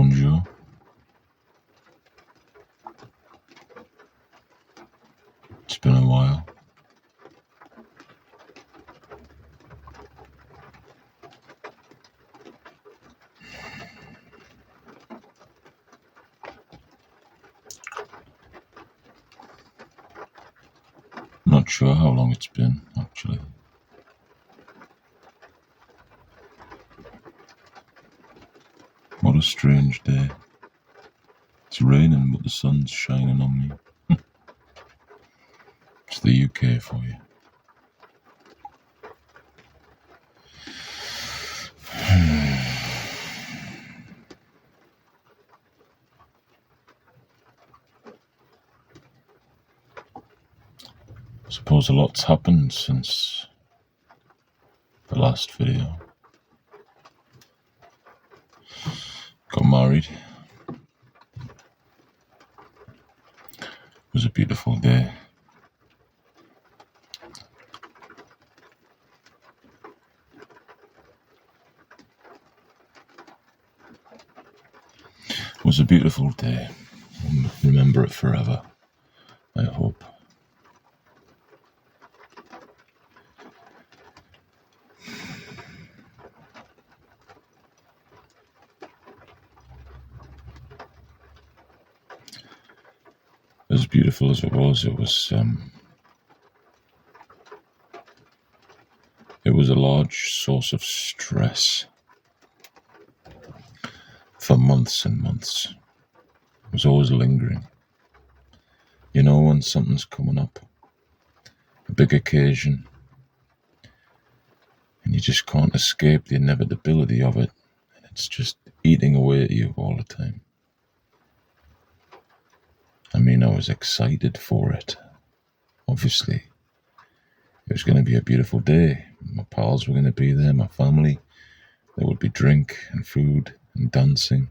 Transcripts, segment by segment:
Bonjour. It's been a while. Not sure how long it's been, actually. What a strange day. It's raining, but the sun's shining on me. It's the UK for you. I suppose a lot's happened since the last video. Got married. It was a beautiful day. It was a beautiful day. I'll remember it forever, I hope. As beautiful as it was a large source of stress for months and months. It was always lingering. You know, when something's coming up, a big occasion, and you just can't escape the inevitability of it, and it's just eating away at you all the time. I mean, I was excited for it. Obviously, it was going to be a beautiful day. My pals were going to be there, my family. There would be drink and food and dancing.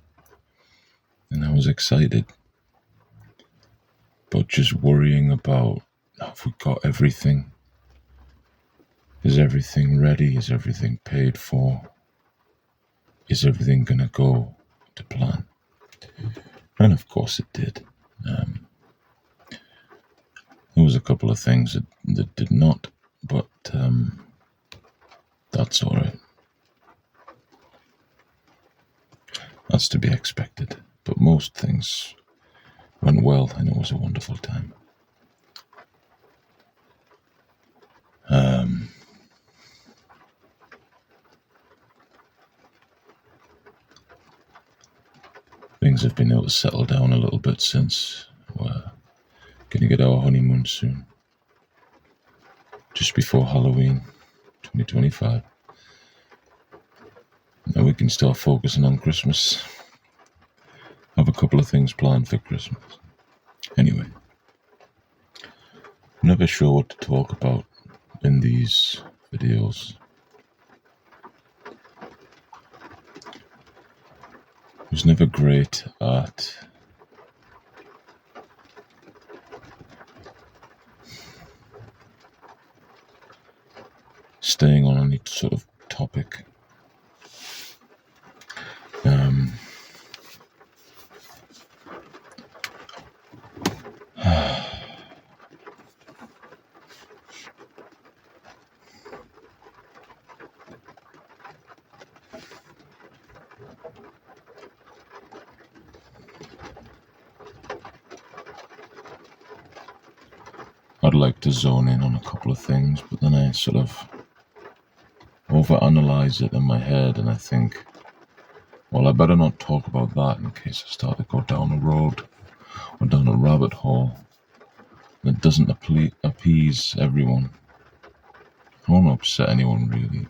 And I was excited. But just worrying about, have we got everything? Is everything ready? Is everything paid for? Is everything going to go to plan? And of course it did. There was a couple of things that did not, but that's all right. That's to be expected. But most things went well, and it was a wonderful time. Things have been able to settle down a little bit since. We're going to get our honeymoon soon. Just before Halloween 2025. Now we can start focusing on Christmas. Have a couple of things planned for Christmas. Anyway, I'm never sure what to talk about in these videos. I was never great at staying on any sort of topic. I'd like to zone in on a couple of things, but then I sort of overanalyze it in my head, and I think, well, I better not talk about that in case I start to go down a road or down a rabbit hole that doesn't appease everyone. I won't upset anyone, really.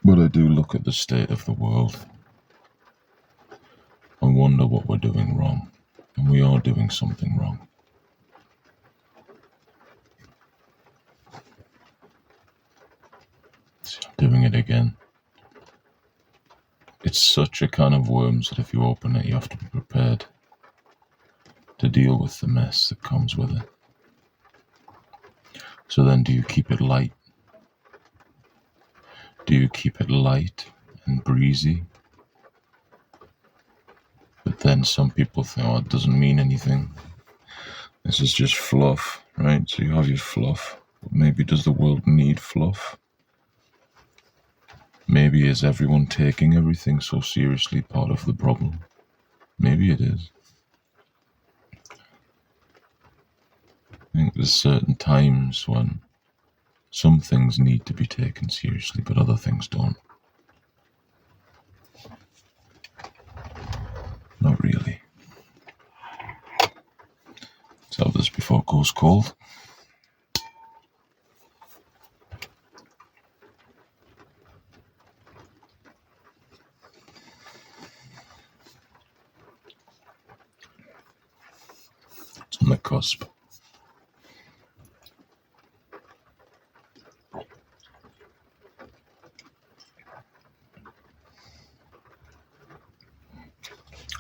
But I do look at the state of the world and wonder what we're doing wrong. And we are doing something wrong. See, I'm doing it again. It's such a can of worms that if you open it, you have to be prepared to deal with the mess that comes with it. So then do you keep it light? Do you keep it light and breezy? But then some people think, oh, it doesn't mean anything. This is just fluff, right? So you have your fluff. But maybe does the world need fluff? Maybe is everyone taking everything so seriously part of the problem? Maybe it is. I think there's certain times when some things need to be taken seriously, but other things don't. Not really. Let's have this before it goes cold. It's on the cusp.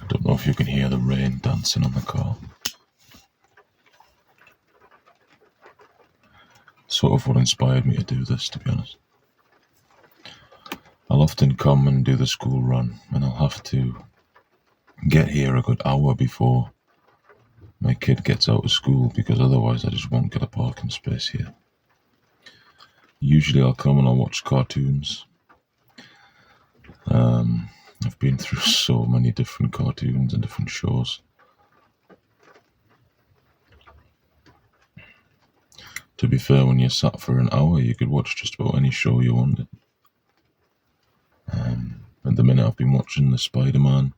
I don't know if you can hear the rain dancing on the car. Sort of what inspired me to do this, to be honest. I'll often come and do the school run, and I'll have to get here a good hour before my kid gets out of school, because otherwise I just won't get a parking space here. Usually I'll come and I'll watch cartoons. I've been through so many different cartoons and different shows. To be fair, when you're sat for an hour, you could watch just about any show you wanted. At the minute, I've been watching the Spider-Man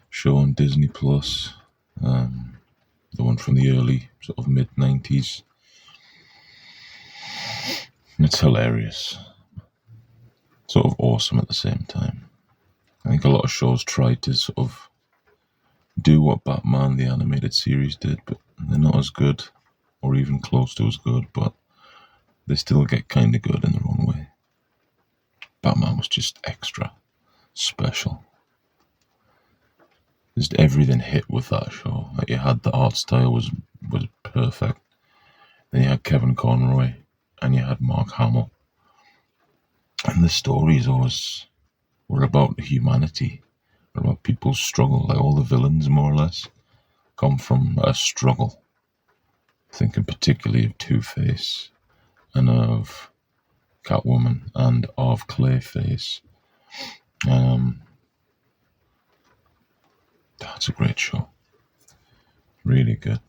show on Disney Plus, the one from the early sort of mid-90s. It's hilarious, sort of awesome at the same time. I think a lot of shows try to sort of do what Batman the animated series did, but they're not as good, or even close to as good, but they still get kind of good in their own way. Batman was just extra special. Just everything hit with that show. Like, you had the art style was perfect. Then you had Kevin Conroy, and you had Mark Hamill. And the stories always were about humanity, about people's struggle. Like, all the villains, more or less, come from a struggle. Thinking particularly of Two-Face, and of Catwoman, and of Clayface. That's a great show. Really good.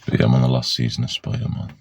But yeah, I'm on the last season of Spider-Man.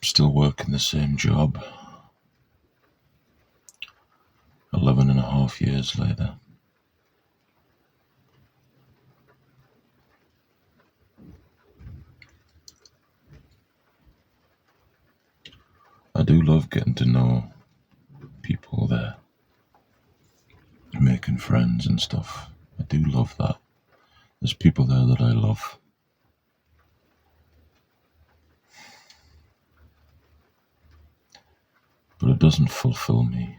Still working the same job. 11.5 years later. I do love getting to know people there, making friends and stuff. I do love that. There's people there that I love. But it doesn't fulfill me.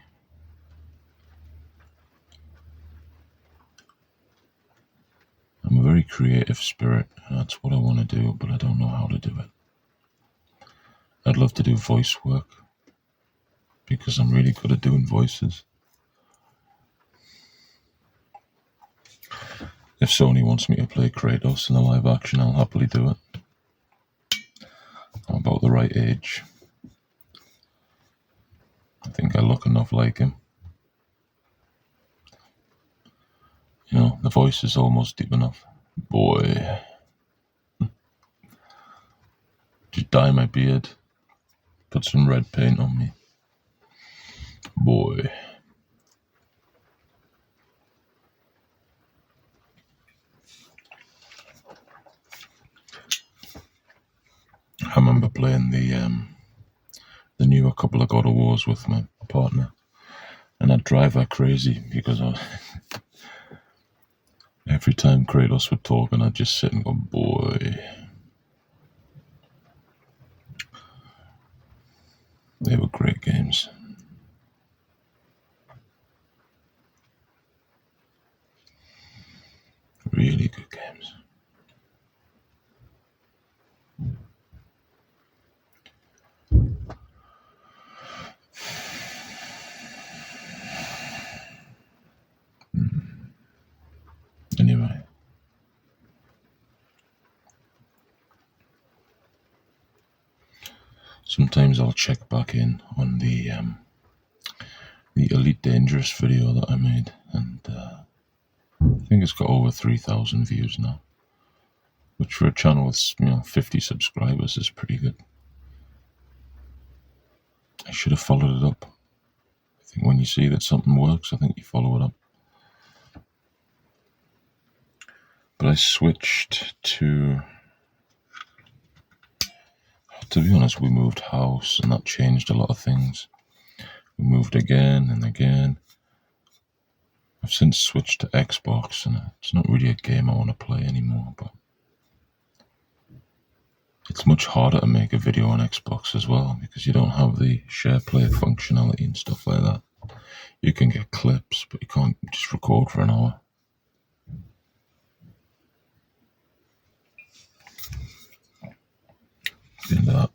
I'm a very creative spirit, and that's what I want to do, but I don't know how to do it. I'd love to do voice work, because I'm really good at doing voices. If Sony wants me to play Kratos in a live action, I'll happily do it. I'm about the right age. I think I look enough like him. You know, the voice is almost deep enough. Boy. Just dye my beard. Put some red paint on me. Boy. I remember playing the newer couple of God of Wars with my partner, and I'd drive her crazy because every time Kratos would talk, and I'd just sit and go, boy. They were great games. Really good games. Anyway. Sometimes I'll check back in on the Elite Dangerous video that I made, and I think it's got over 3,000 views now, which for a channel with 50 subscribers is pretty good. I should have followed it up. I think when you see that something works, I think you follow it up. But I switched to be honest, we moved house, and that changed a lot of things. We moved again and again. I've since switched to Xbox, and it's not really a game I want to play anymore, but it's much harder to make a video on Xbox as well, because you don't have the share play functionality and stuff like that. You can get clips, but you can't just record for an hour. And that.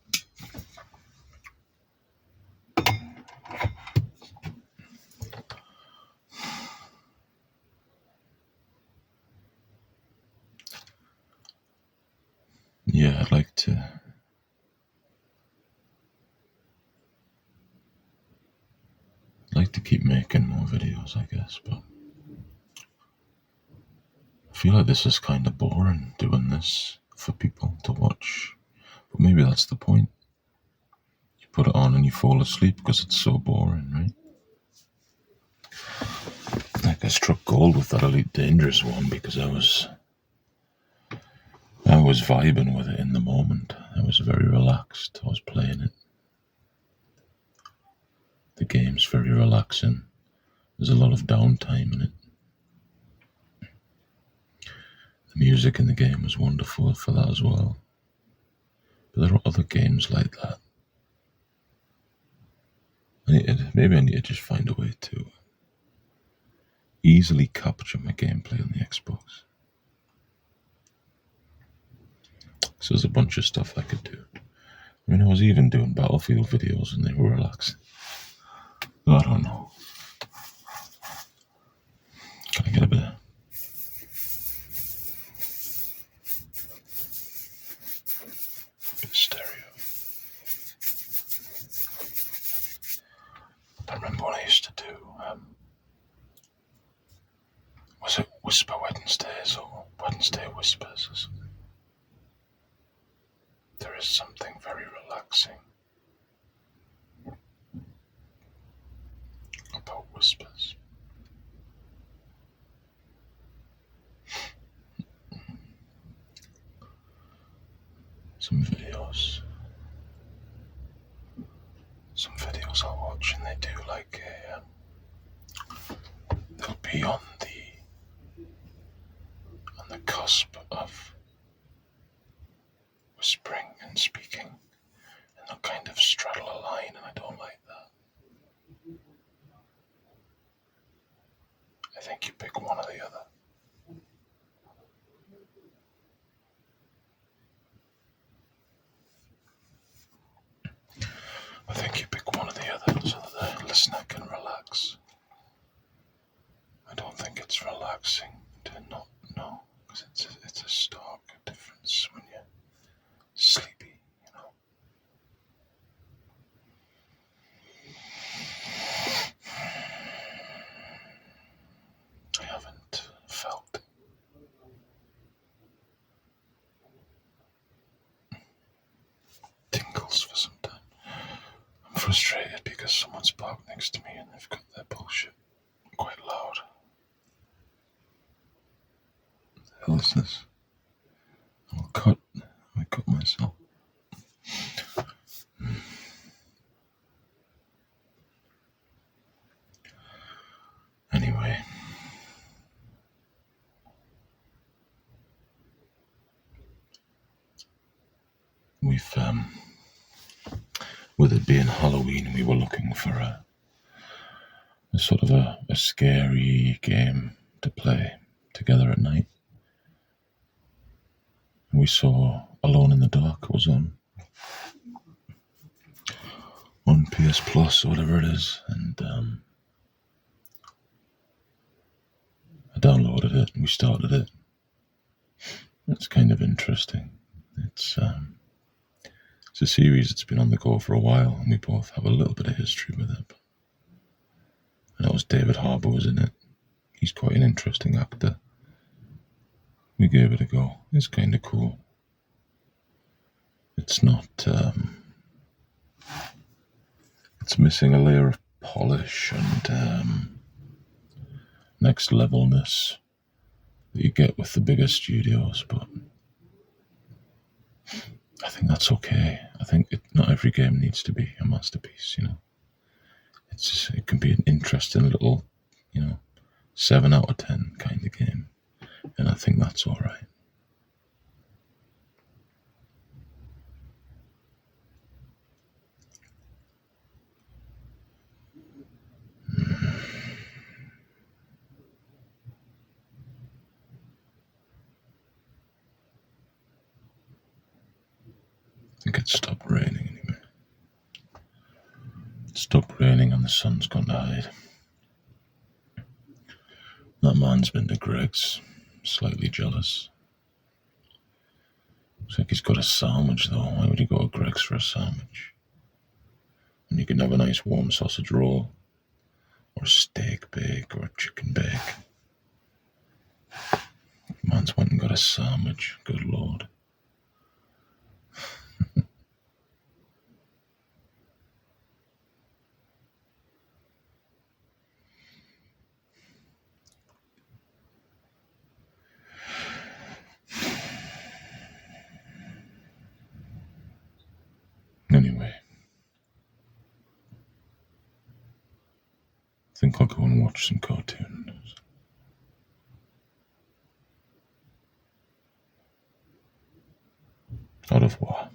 Yeah, I'd like to keep making more videos, I guess, but I feel like this is kind of boring, doing this for people to watch. But maybe that's the point. You put it on and you fall asleep because it's so boring, right? Like, I struck gold with that Elite Dangerous one because I was vibing with it in the moment. I was very relaxed. I was playing it. The game's very relaxing. There's a lot of downtime in it. The music in the game was wonderful for that as well. But there are other games like that. Maybe I need to just find a way to easily capture my gameplay on the Xbox. So there's a bunch of stuff I could do. I mean, I was even doing Battlefield videos and they were relaxing. I don't know. Can I get a bit of stereo? I remember what I used to do. Was it Whisper Wednesdays or Wednesday Whispers or something? There is something very relaxing about whispers. Some videos I'll watch, and they do like they'll be on the cusp of whispering and speaking, and they'll kind of straddle a line, and I don't like that. I think you pick one or the other. I think you pick one or the other so that the listener can relax. I don't think it's relaxing to not know, because it's a stark difference when you're sleepy, you know. I haven't felt tingles for some time. I'm frustrated because someone's parked next to me and they've got their bullshit quite loud. What the hell is this? I cut myself. Anyway, we've with it being Halloween, we were looking for a sort of a scary game to play together at night. And we saw Alone in the Dark was on PS Plus or whatever it is, and I downloaded it and we started it. It's kind of interesting. It's a series that's been on the go for a while, and we both have a little bit of history with it. And that was David Harbour was in it. He's quite an interesting actor. We gave it a go. It's kind of cool. It's not. It's missing a layer of polish and next levelness that you get with the bigger studios, but I think that's okay. I think not every game needs to be a masterpiece, you know. It can be an interesting little, 7 out of 10 kind of game, and I think that's all right. I think it stopped raining anyway. It stopped raining and the sun's gone to hide. That man's been to Greg's, slightly jealous. Looks like he's got a sandwich though. Why would he go to Greg's for a sandwich? And you can have a nice warm sausage roll, or a steak bake, or a chicken bake. Man's went and got a sandwich, good lord. Anyway, I think I'll go and watch some cartoons. Au revoir.